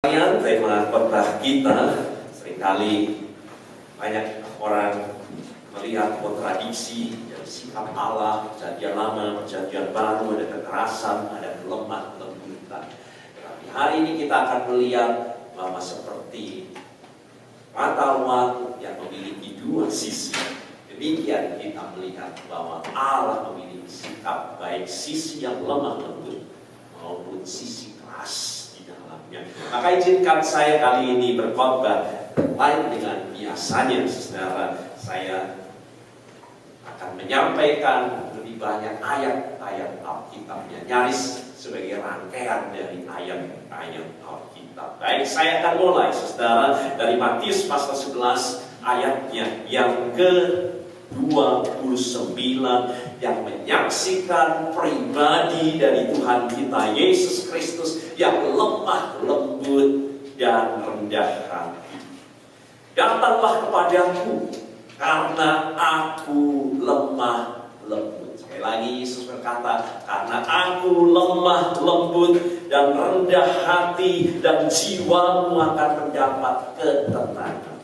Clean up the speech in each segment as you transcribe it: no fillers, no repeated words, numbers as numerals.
Tema khotbah kita seringkali banyak orang melihat kontradiksi dari sikap Allah, perjanjian lama, perjanjian baru, ada kekerasan, ada lemah lembutan. Tapi hari ini kita akan melihat bahwa seperti mata uang yang memiliki dua sisi, demikian kita melihat bahwa Allah memiliki sikap baik sisi yang lemah lembut maupun sisi keras. Maka izinkan saya kali ini berkhotbah lain dengan biasanya, saudara. Saya akan menyampaikan lebih banyak ayat-ayat Alkitabnya, nyaris sebagai rangkaian dari ayat-ayat Alkitab. Baik, saya akan mulai, saudara, dari Matius pasal 11 ayatnya yang ke-29 yang menyaksikan pribadi dari Tuhan kita Yesus Kristus yang lemah lembut dan rendah hati. Datanglah kepadaku karena aku lemah lembut. Sekali lagi Yesus berkata, karena aku lemah lembut dan rendah hati, dan jiwamu akan mendapat ketenangan.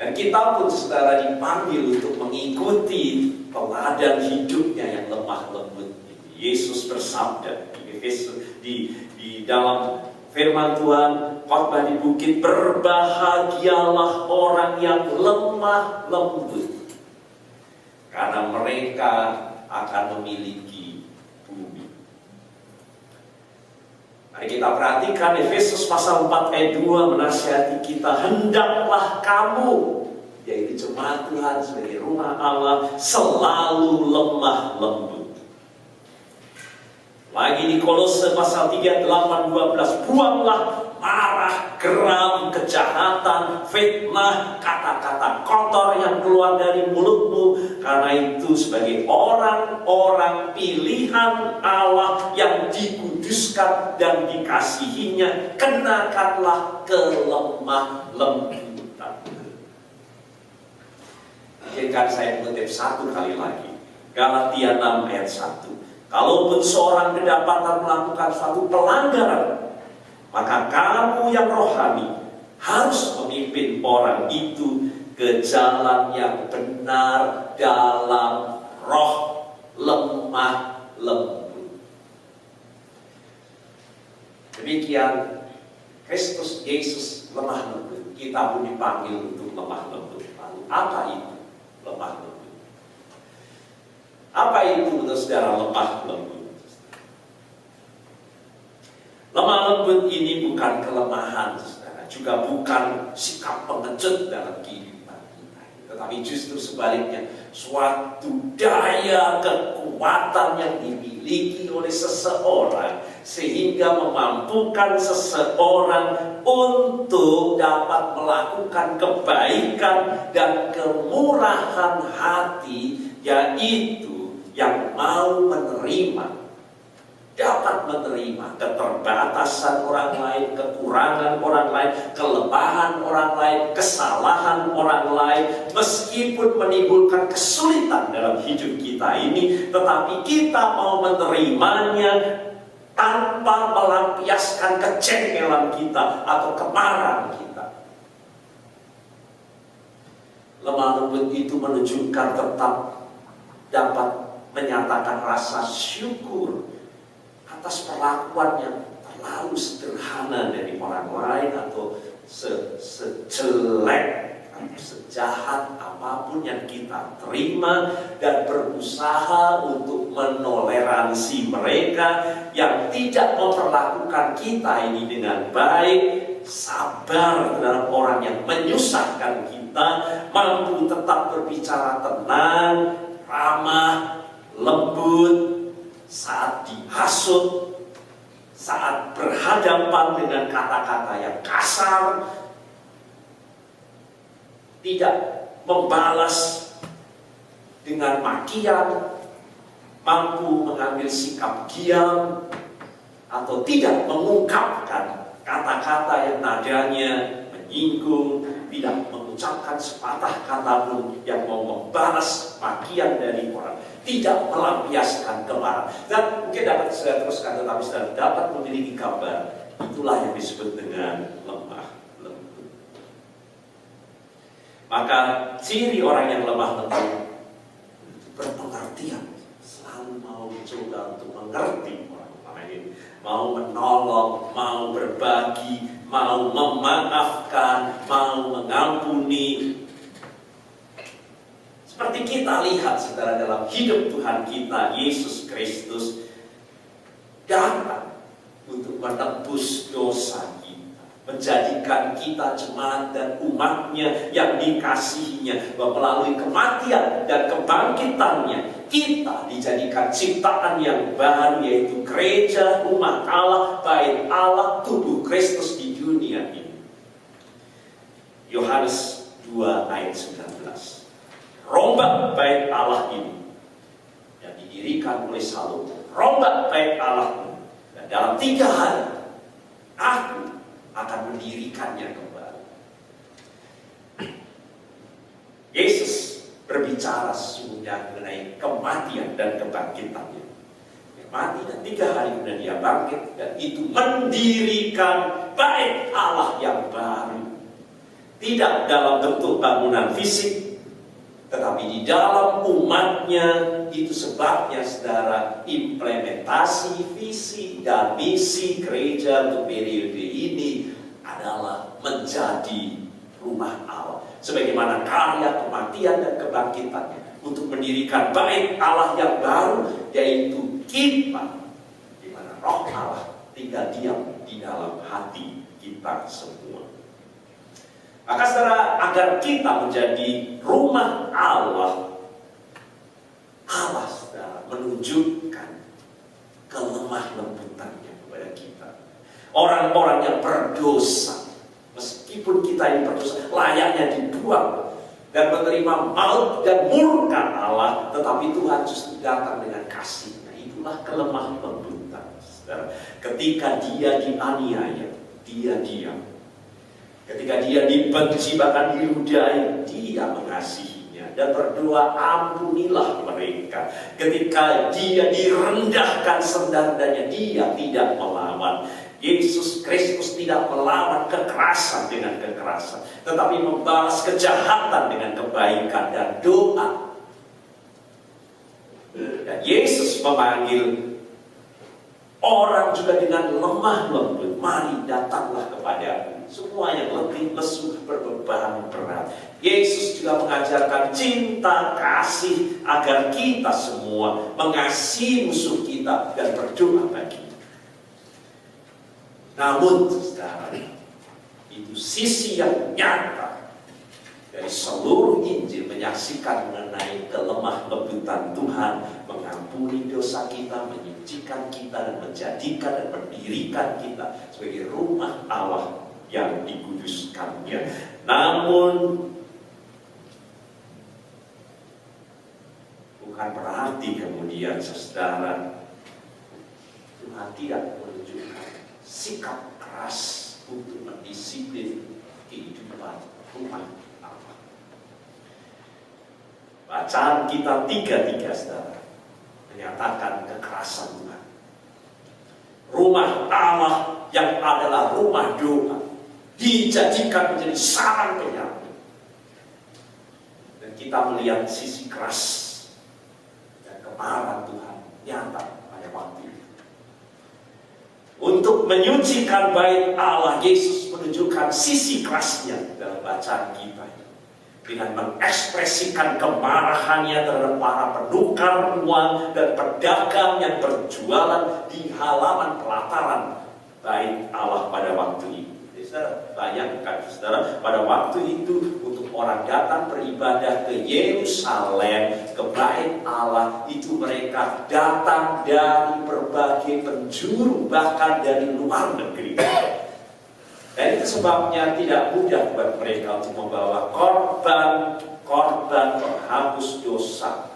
Dan kita pun, saudara, dipanggil untuk mengikuti teladan hidupnya yang lemah lembut. Yesus bersabda di dalam firman Tuhan, khotbah di bukit, berbahagialah orang yang lemah lembut, karena mereka akan memiliki bumi. Mari kita perhatikan Efesus pasal 4 ayat 2 menasihati kita, hendaklah kamu, yaitu jemaat Tuhan sebagai rumah Allah, selalu lemah lembut. Lagi di Kolose pasal 3, 8, 12, buanglah marah, geram, kejahatan, fitnah, kata-kata kotor yang keluar dari mulutmu, karena itu sebagai orang-orang pilihan Allah yang dikuduskan dan dikasihinya, kenakanlah kelemah lembutan. Izinkan saya mengutip satu kali lagi, Galatia 6 ayat 1. Kalaupun seorang kedapatan melakukan suatu pelanggaran, maka kamu yang rohani harus memimpin orang itu ke jalan yang benar dalam roh lemah lembut. Demikian Kristus Yesus lemah lembut, kita pun dipanggil untuk lemah lembut. Lalu apa itu lemah lembut? Apa itu menurut saudara lemah lembut? Lemah lembut ini bukan kelemahan, saudara, juga bukan sikap pengecut dalam kehidupan kita, tetapi justru sebaliknya, suatu daya kekuatan yang dimiliki oleh seseorang sehingga memampukan seseorang untuk dapat melakukan kebaikan dan kemurahan hati, yaitu yang mau menerima, dapat menerima keterbatasan orang lain, kekurangan orang lain, kelemahan orang lain, kesalahan orang lain, meskipun menimbulkan kesulitan dalam hidup kita ini, tetapi kita mau menerimanya tanpa melampiaskan kejengkelan kita atau kemarahan kita. Lemah lembut itu menunjukkan tetap dapat menyatakan rasa syukur atas perlakuan yang terlalu sederhana dari orang lain, atau sejelek atau sejahat apapun yang kita terima, dan berusaha untuk menoleransi mereka yang tidak memperlakukan kita ini dengan baik, sabar terhadap orang yang menyusahkan kita, mampu tetap berbicara tenang, ramah, lembut saat dihasut, saat berhadapan dengan kata-kata yang kasar, tidak membalas dengan makian, mampu mengambil sikap diam, atau tidak mengungkapkan kata-kata yang nadanya menyinggung, tidak mengucapkan sepatah kata pun yang mau membalas makian dari orang, tidak melampiaskan kemarahan. Dan mungkin dapat saya teruskan, tetapi sudah dapat memiliki gambar. Itulah yang disebut dengan lemah lembut. Maka ciri orang yang lemah lembut berpengertian, selalu mau mencoba untuk mengerti orang lain, mau menolong, mau berbagi, mau memaafkan, mau mengampuni. Seperti kita lihat saudara dalam hidup Tuhan kita Yesus Kristus datang untuk menebus dosa kita, menjadikan kita jemaat dan umatnya yang dikasihinya, bahwa melalui kematian dan kebangkitannya kita dijadikan ciptaan yang baru, yaitu gereja, umat Allah, bait Allah, tubuh Kristus di dunia ini. Yohanes 2 ayat 19. Rombak bait Allah ini yang didirikan oleh Salomo, rombak bait Allah ini, dan dalam 3 hari aku akan mendirikannya kembali. Yesus berbicara sesungguhnya mengenai kematian dan kebangkitannya. Dia mati dan 3 hari kemudian dia bangkit, dan itu mendirikan bait Allah yang baru. Tidak dalam bentuk bangunan fisik, tetapi di dalam umatnya. Itu sebabnya saudara, implementasi visi dan misi gereja untuk periode ini adalah menjadi rumah Allah. Sebagaimana karya kematian dan kebangkitannya untuk mendirikan bait Allah yang baru, yaitu kita, di mana roh Allah tinggal diam di dalam hati kita semua. Maka saudara, agar kita menjadi rumah Allah, Allah saudara menunjukkan kelemah lembutannya kepada kita. Orang-orang yang berdosa, meskipun kita ini berdosa, layaknya dibuang dan menerima maut dan murka Allah, tetapi Tuhan justru datang dengan kasih-Nya. Itulah kelemah lembutan saudara. Ketika dia dianiaya, dia diam. Ketika dia dibenci bahkan diludahi, dia mengasihinya dan berdoa, ampunilah mereka. Ketika dia direndahkan serendahnya, dia tidak melawan. Yesus Kristus tidak melawan kekerasan dengan kekerasan, tetapi membalas kejahatan dengan kebaikan dan doa. Dan Yesus memanggil orang juga dengan lemah lembut, mari datanglah kepadaku, semua yang letih lesu berbeban berat. Yesus juga mengajarkan cinta kasih agar kita semua mengasihi musuh kita dan berdoa baginya. Namun saudara, itu sisi yang nyata dari seluruh Injil menyaksikan mengenai kelemah lembutan Tuhan, mengampuni dosa kita, menyucikan kita, dan menjadikan dan mendirikan kita sebagai rumah Allah yang dikuduskannya. Namun bukan berarti kemudian saudara, Tuhan tidak menunjukkan sikap keras untuk mendisiplin kehidupan rumah Allah. Bacaan kita 3:3 saudara menyatakan kekerasan Tuhan. Rumah Allah yang adalah rumah doa dijadikan menjadi sarang penyakit. Dan kita melihat sisi keras dan kemarahan Tuhan nyata pada waktu itu. Untuk menyucikan bait Allah, Yesus menunjukkan sisi kerasnya dalam bacaan kita, dengan mengekspresikan kemarahannya terhadap para penukar uang dan pedagang yang berjualan di halaman pelataran bait Allah pada waktu itu. Saudara, bayangkan saudara, pada waktu itu untuk orang datang beribadah ke Yerusalem, ke bait Allah, itu mereka datang dari berbagai penjuru, bahkan dari luar negeri. Dan itu sebabnya tidak mudah buat mereka untuk membawa korban penghapus dosa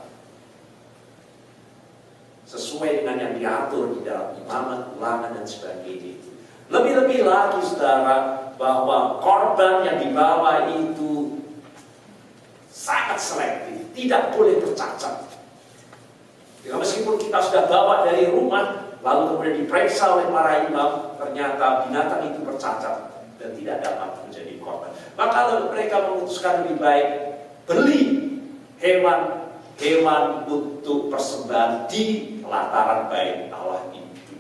sesuai dengan yang diatur di dalam imamat, ulangan, dan sebagainya. Lebih-lebih lagi saudara, bahwa korban yang dibawa itu sangat selektif, tidak boleh bercacat. Ya, meskipun kita sudah bawa dari rumah, lalu kemudian diperiksa oleh para imam, ternyata binatang itu bercacat dan tidak dapat menjadi korban. Maka mereka memutuskan lebih baik beli hewan untuk persembahan di pelataran bait Allah itu.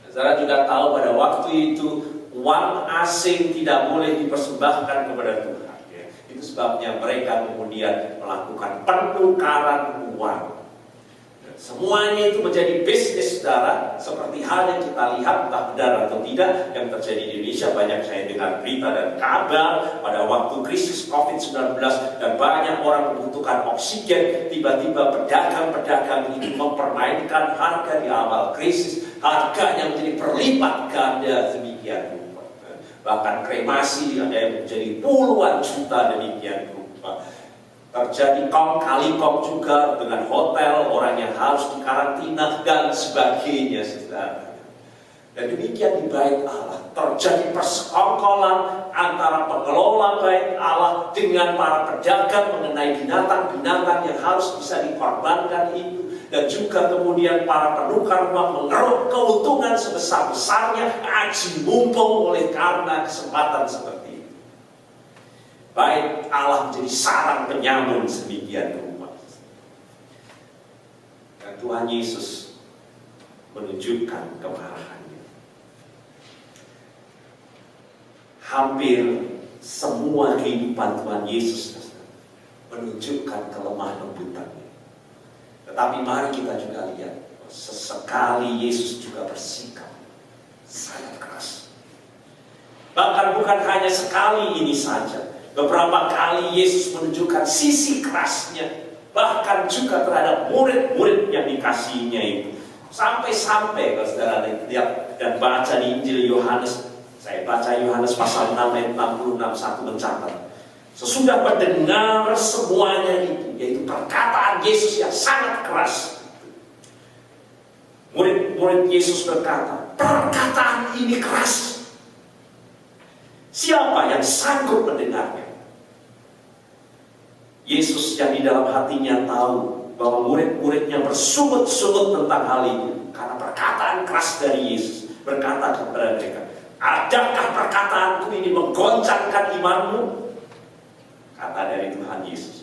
Saudara juga tahu pada waktu itu uang asing tidak boleh dipersembahkan kepada Tuhan. Ya. Itu sebabnya mereka kemudian melakukan penukaran uang. Semuanya itu menjadi bisnis, saudara, seperti hal yang kita lihat, entah benar atau tidak, yang terjadi di Indonesia. Banyak saya dengar berita dan kabar pada waktu krisis COVID-19 dan banyak orang membutuhkan oksigen, tiba-tiba pedagang-pedagang itu mempermainkan harga di awal krisis, harganya menjadi berlipat ganda demikian rupa. Bahkan kremasi ada yang menjadi puluhan juta demikian rupa. Terjadi kong kali kong juga dengan hotel, orang yang harus dikarantina dan sebagainya, saudara. Dan demikian di bait Allah terjadi persekongkolan antara pengelola bait Allah dengan para pedagang mengenai binatang-binatang yang harus bisa dikorbankan itu, dan juga kemudian para penukar uang mengeruk keuntungan sebesar-besarnya aji mumpung oleh karena kesempatan seperti itu. Bait Allah menjadi sarang penyamun sedemikian rupa. Dan Tuhan Yesus menunjukkan kemarahannya. Hampir semua kehidupan Tuhan Yesus menunjukkan kelemah lembutannya. Tetapi mari kita juga lihat, sesekali Yesus juga bersikap sangat keras. Bahkan bukan hanya sekali ini saja. Beberapa kali Yesus menunjukkan sisi kerasnya, bahkan juga terhadap murid-murid yang dikasihinya itu. Sampai-sampai kalau saudara lihat dan baca di Injil Yohanes, saya baca Yohanes pasal 6 ayat 66, satu mencatat. Sesudah mendengar semuanya itu, yaitu perkataan Yesus yang sangat keras, murid-murid Yesus berkata, perkataan ini keras. Siapa yang sanggup mendengarnya? Yesus yang di dalam hatinya tahu bahwa murid-muridnya bersungut-sungut tentang hal itu karena perkataan keras dari Yesus, berkata kepada mereka, adakah perkataanku ini menggoncangkan imanmu? Kata dari Tuhan Yesus.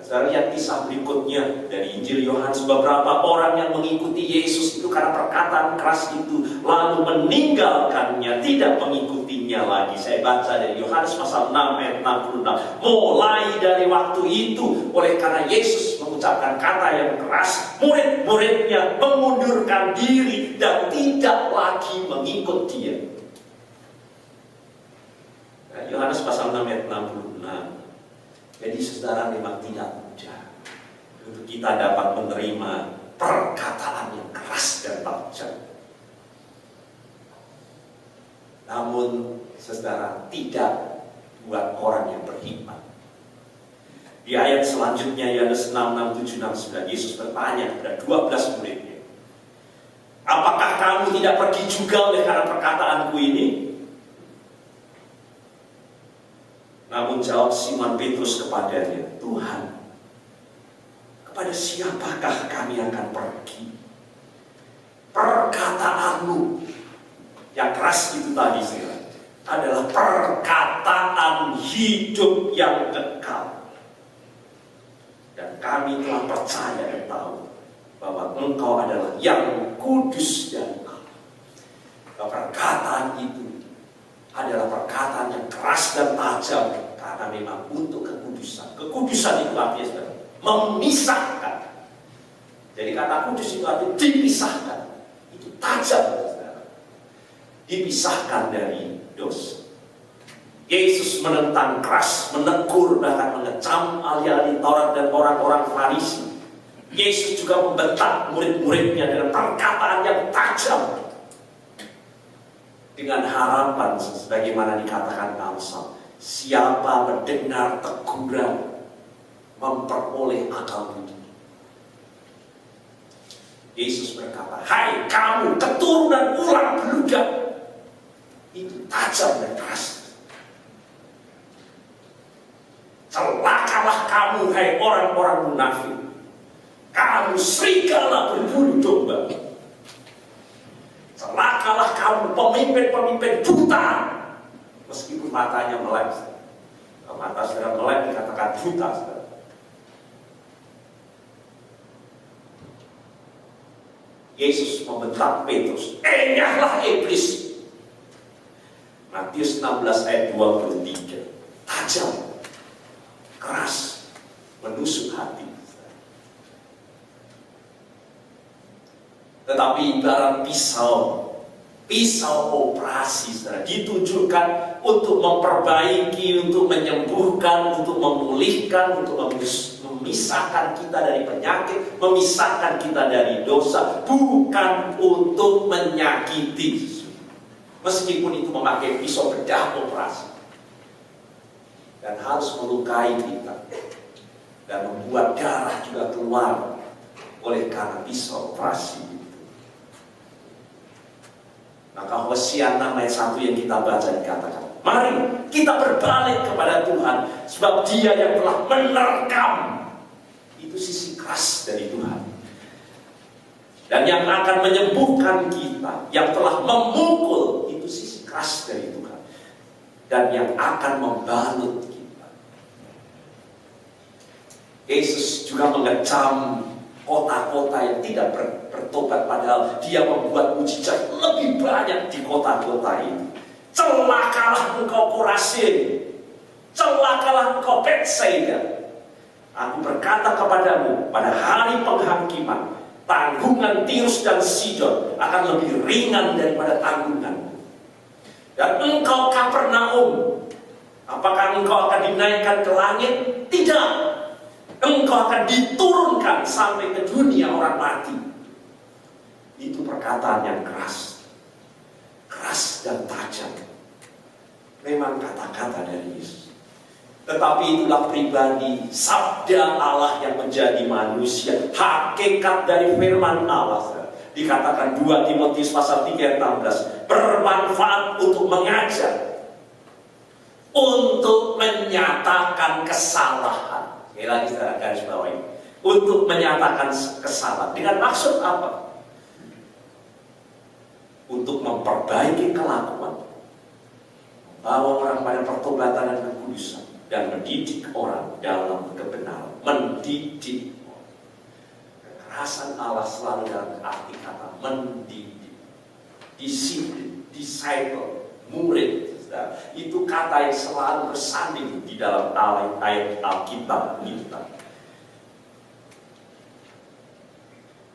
Saya lihat kisah berikutnya dari Injil Yohanes, beberapa orang yang mengikuti Yesus itu karena perkataan keras itu lalu meninggalkannya, tidak mengikutinya lagi. Saya baca dari Yohanes pasal 6 ayat 66. Mulai dari waktu itu, oleh karena Yesus mengucapkan kata yang keras, murid-muridnya mengundurkan diri dan tidak lagi mengikut dia. Yohanes pasal 6 ayat 66. Jadi saudara, memang tidak mudah untuk kita dapat menerima perkataan yang keras dan tajam. Namun saudara, tidak buat orang yang berhikmat. Di ayat selanjutnya Yohanes 6, 6, 7, 6, 9, Yesus bertanya kepada 12 muridnya, apakah kamu tidak pergi juga oleh karena perkataanku ini? Namun jawab Simon Petrus kepadanya, Tuhan, kepada siapakah kami akan pergi? Perkataanmu yang keras itu tadi adalah perkataan hidup yang kekal. Dan kami telah percaya dan tahu bahwa Engkau adalah yang kudus dan Allah. Perkataan itu adalah perkataan yang keras dan tajam karena memang untuk kekudusan. Kekudusan itu artinya memisahkan. Jadi kata kudus itu artinya dipisahkan. Itu tajam, saudara. Dipisahkan dari dosa. Yesus menentang keras, menegur, bahkan mengecam ahli-ahli Taurat dan orang-orang Farisi. Yesus juga membentak murid-muridnya dengan perkataan yang tajam, dengan harapan sebagaimana dikatakan Amsal, siapa mendengar teguran memperoleh akal budi. Yesus berkata, hai kamu keturunan ular beludak, tajam dan keras. Celakalah kamu, hai orang-orang munafik. Kamu serigala berbulu domba. Celakalah kamu, pemimpin-pemimpin buta. Meskipun matanya melek. Kalau mata saudara melek dikatakan buta, saudara. Yesus membentak Petrus, enyahlah iblis. Matius 16 ayat 23. Tajam, keras, menusuk hati. Tetapi ibarat pisau operasi, saudara, ditujukan untuk memperbaiki, untuk menyembuhkan, untuk memulihkan, untuk memisahkan kita dari penyakit, memisahkan kita dari dosa, bukan untuk menyakiti. Meskipun itu memakai pisau bedah operasi dan harus melukai kita dan membuat darah juga keluar oleh karena pisau operasi. Maka Hosea 6 ayat 1 yang kita baca dikatakan, mari kita berbalik kepada Tuhan, sebab Dia yang telah menerkam. Itu sisi keras dari Tuhan. Dan yang akan menyembuhkan kita, yang telah memukul, itu sisi keras dari Tuhan. Dan yang akan membalut kita. Yesus juga mengecam kota-kota yang tidak bertobat, padahal Dia membuat mujizat lebih banyak di kota-kota itu. Celakalah engkau Korazin, celakalah engkau Betsaida. Aku berkata kepadamu, pada hari penghakiman, tanggungan Tirus dan Sidon akan lebih ringan daripada tanggunganmu. Dan engkau Kapernaum, apakah engkau akan dinaikkan ke langit? Tidak. Engkau akan diturunkan sampai ke dunia orang mati. Itu perkataan yang keras. Keras dan tajam. Memang kata-kata dari Yesus. Tetapi itulah pribadi sabda Allah yang menjadi manusia. Hakikat dari firman Allah. Dikatakan 2 Timotius pasal 3 ayat 16. Bermanfaat untuk mengajar. Untuk menyatakan kesalahan. Sekali lagi secara garis bawah ini. Untuk menyatakan kesalahan. Dengan maksud apa? Untuk memperbaiki kelakuan. Membawa orang pada pertobatan dan kekudusan. Dan mendidik orang dalam kebenaran. Mendidik orang. Kekerasan Allah selalu dalam arti kata mendidik. Disiplin, disciple, murid. Itu kata yang selalu bersanding di dalam ayat Alkitab kita.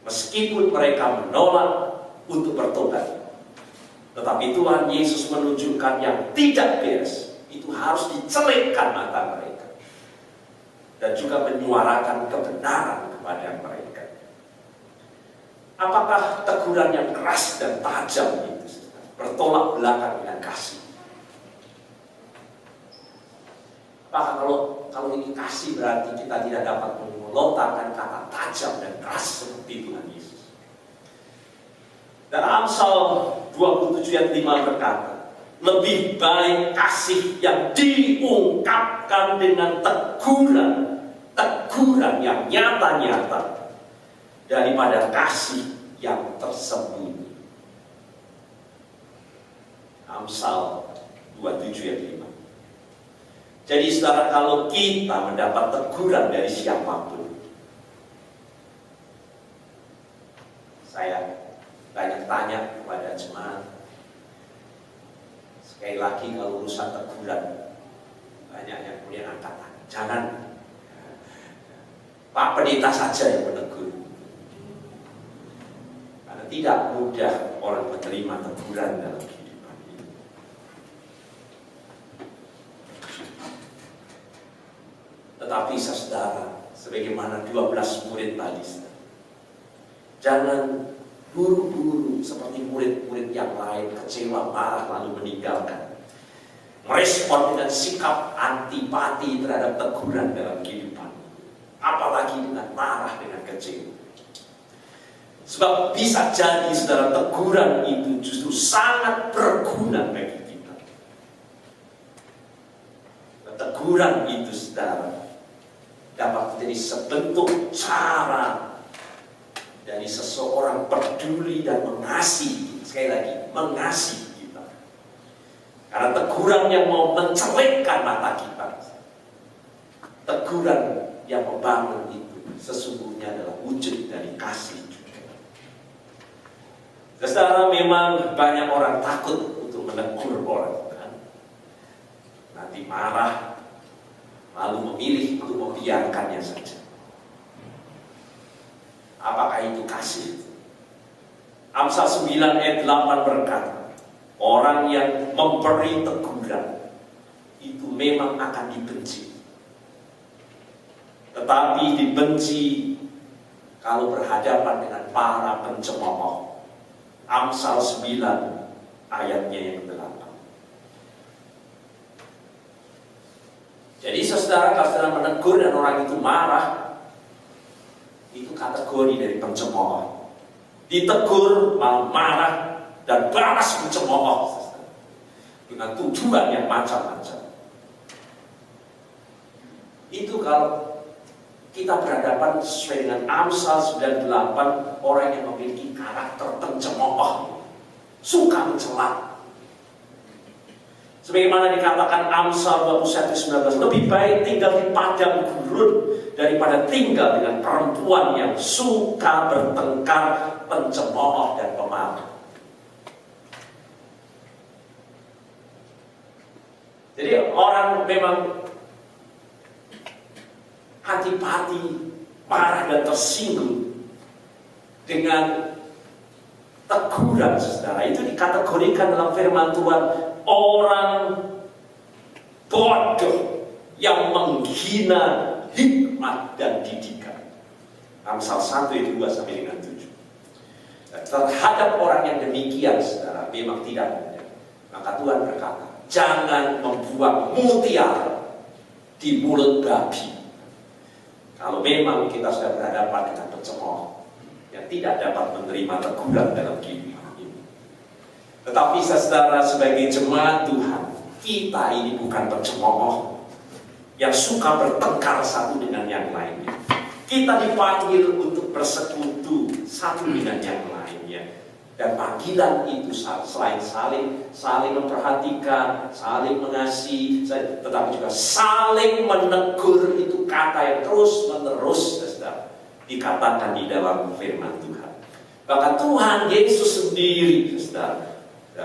Meskipun mereka menolak untuk bertobat, tetapi Tuhan Yesus menunjukkan yang tidak beres. Itu harus dicelekkan mata mereka. Dan juga menyuarakan kebenaran kepada mereka. Apakah teguran yang keras dan tajam itu bertolak belakang dengan kasih? Apakah kalau ini kasih berarti kita tidak dapat melontarkan kata tajam dan keras seperti Tuhan Yesus? Dan Amsal 27 ayat 5 berkata, lebih baik kasih yang diungkapkan dengan teguran yang nyata-nyata daripada kasih yang tersembunyi. Amsal 27 ayat 5. Jadi saudara, kalau kita mendapat teguran dari siapapun, saya banyak tanya kepada jemaat, sekali lagi kalau urusan teguran, banyak yang kemudian angkat tangan. Jangan Pak Pendeta saja yang menegur. Karena tidak mudah orang menerima teguran dalam kehidupan. Tetapi saudara, sebagaimana 12 murid tadi, jangan buru-buru seperti murid-murid yang lain, kecewa, marah, lalu meninggalkan. Merespon dengan sikap antipati terhadap teguran dalam kehidupan. Apalagi dengan marah, dengan kecewa. Sebab bisa jadi saudara, teguran itu justru sangat berguna bagi kita. teguran itu, saudara, dapat menjadi sebentuk cara dari seseorang peduli dan mengasihi. Sekali lagi, mengasihi kita. Karena teguran yang mau mencelekkan mata kita, teguran yang membangun itu sesungguhnya adalah wujud dari kasih juga. Saudara, memang banyak orang takut untuk menegur orang, kan? Nanti marah, lalu memilih untuk membiarkannya saja. Apakah itu kasih? Amsal 9 ayat 8 berkata, orang yang memberi teguran itu memang akan dibenci. Tetapi dibenci kalau berhadapan dengan para pencemooh. Amsal 9 ayatnya yang 8. Jadi saudara, kalau saudara menegur dan orang itu marah, itu kategori dari pencemooh. Ditegur, malah marah, dan balas pencemooh dengan tujuan yang macam-macam. Itu kalau kita berhadapan sesuai dengan Amsal 98, orang yang memiliki karakter pencemooh, suka mencela. Sebagaimana dikatakan Amsal 21:19, lebih baik tinggal di padang gurun daripada tinggal dengan perempuan yang suka bertengkar, pencemooh dan pemarah. Jadi orang memang antipati, marah dan tersinggung dengan teguran, saudara. Itu dikategorikan dalam firman Tuhan, orang bodoh yang menghina hikmat dan didikan. Amsal 1 ayat 2 sampai dengan 7. Terhadap orang yang demikian, saudara, memang tidak mudah. Maka Tuhan berkata, jangan membuang mutiara di mulut babi. Kalau memang kita sudah berhadapan dengan pencemooh yang tidak dapat menerima teguran dalam kehidupan ini. Tetapi saudara, sebagai jemaat Tuhan, kita ini bukan pencemooh yang suka bertengkar satu dengan yang lainnya. Kita dipanggil untuk bersekutu satu dengan yang lainnya. Dan panggilan itu selain saling memperhatikan, saling mengasihi, tetapi juga saling menegur. Itu kata yang terus menerus dikatakan di dalam firman Tuhan. Bahkan Tuhan Yesus sendiri, saudara,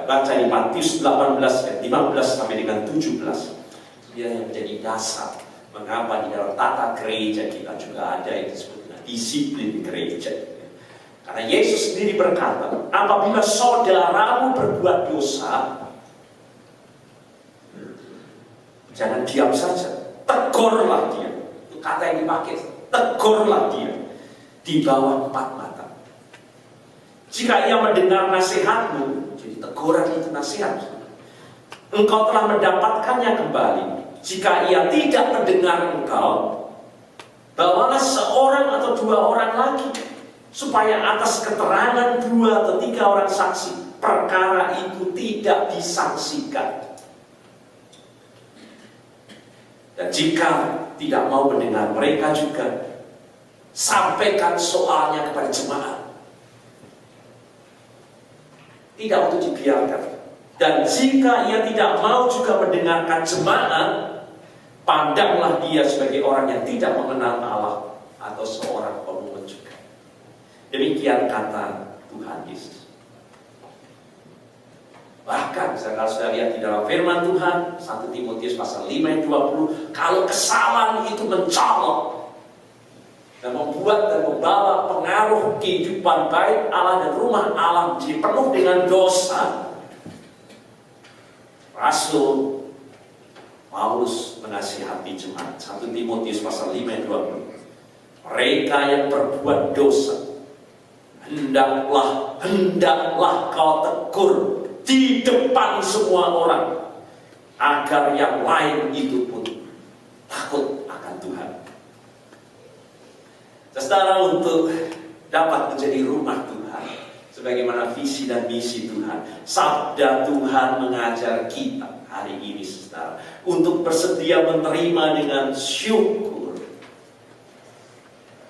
baca di Matius 18 ayat 15 sampai dengan 17, dia yang menjadi dasar mengapa di dalam tata gereja kita juga ada yang disebut dengan disiplin gereja. Karena Yesus sendiri berkata, apabila saudaramu berbuat dosa, jangan diam saja, tegurlah dia. Itu kata yang dipakai, tegurlah dia di bawah 4 mata. Jika ia mendengar nasihatmu, jadi teguran itu nasihat, engkau telah mendapatkannya kembali. Jika ia tidak mendengar engkau, bawalah seorang atau 2 orang lagi, supaya atas keterangan 2 atau 3 orang saksi, perkara itu tidak disangsikan. Dan jika tidak mau mendengar mereka juga, sampaikan soalnya kepada jemaat. Tidak untuk dibiarkan. Dan jika ia tidak mau juga mendengarkan jemaat, pandanglah dia sebagai orang yang tidak mengenal Allah atau seorang pemungut juga. Demikian kata Tuhan Yesus. Bahkan kalau sudah lihat di dalam firman Tuhan 1 Timotius pasal 5 ayat 20, kalau kesalahan itu mencolok dan membuat dan membawa pengaruh kehidupan baik Allah dan rumah Allah menjadi penuh dengan dosa, Rasul Paulus menasihati jemaat 1 Timotius pasal 5 ayat 20, mereka yang berbuat dosa hendaklah kau tegur di depan semua orang, agar yang lain itu pun takut akan Tuhan. Saudara, untuk dapat menjadi rumah Tuhan sebagaimana visi dan misi Tuhan, sabda Tuhan mengajar kita hari ini, saudara, untuk bersedia menerima dengan syukur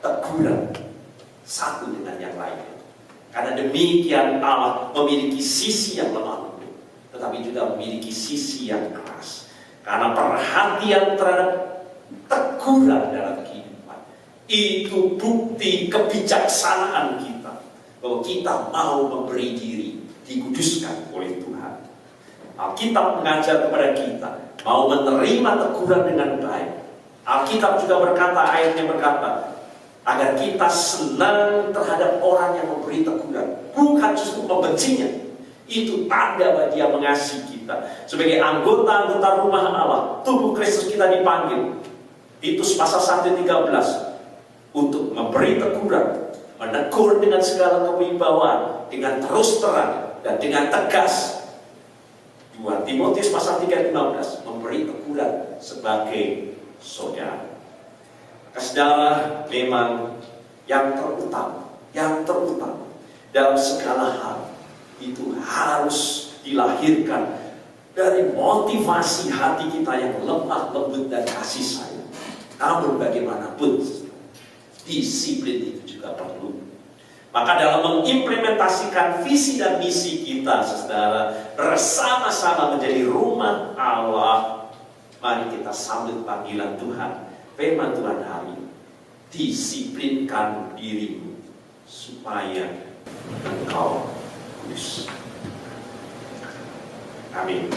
teguran satu dengan yang lainnya. Karena demikian Allah memiliki sisi yang lemah lembut, tetapi juga memiliki sisi yang keras. Karena perhatian terhadap teguran dalam kehidupan itu bukti kebijaksanaan kita, bahwa kita mau memberi diri dikuduskan oleh Tuhan. Alkitab mengajar kepada kita mau menerima teguran dengan baik. Alkitab juga berkata, ayatnya berkata, agar kita senang terhadap orang yang memberi teguran, bukan justru membencinya. Itu tanda bahwa Dia mengasihi kita. Sebagai anggota-anggota rumah Allah, tubuh Kristus, kita dipanggil, Titus pasal 1:13, untuk memberi teguran, menegur dengan segala kewibawaan, dengan terus terang dan dengan tegas. 2 Timotius pasal 3:15, memberi teguran sebagai saudara. Saudara, memang yang terutama dalam segala hal itu harus dilahirkan dari motivasi hati kita yang lemah lembut dan kasih sayang. Namun bagaimanapun, disiplin itu juga perlu. Maka dalam mengimplementasikan visi dan misi kita, saudara, bersama-sama menjadi rumah Allah, mari kita sambut panggilan Tuhan. Firman Tuhan hari ini, disiplinkan dirimu supaya engkau kudus. Amin.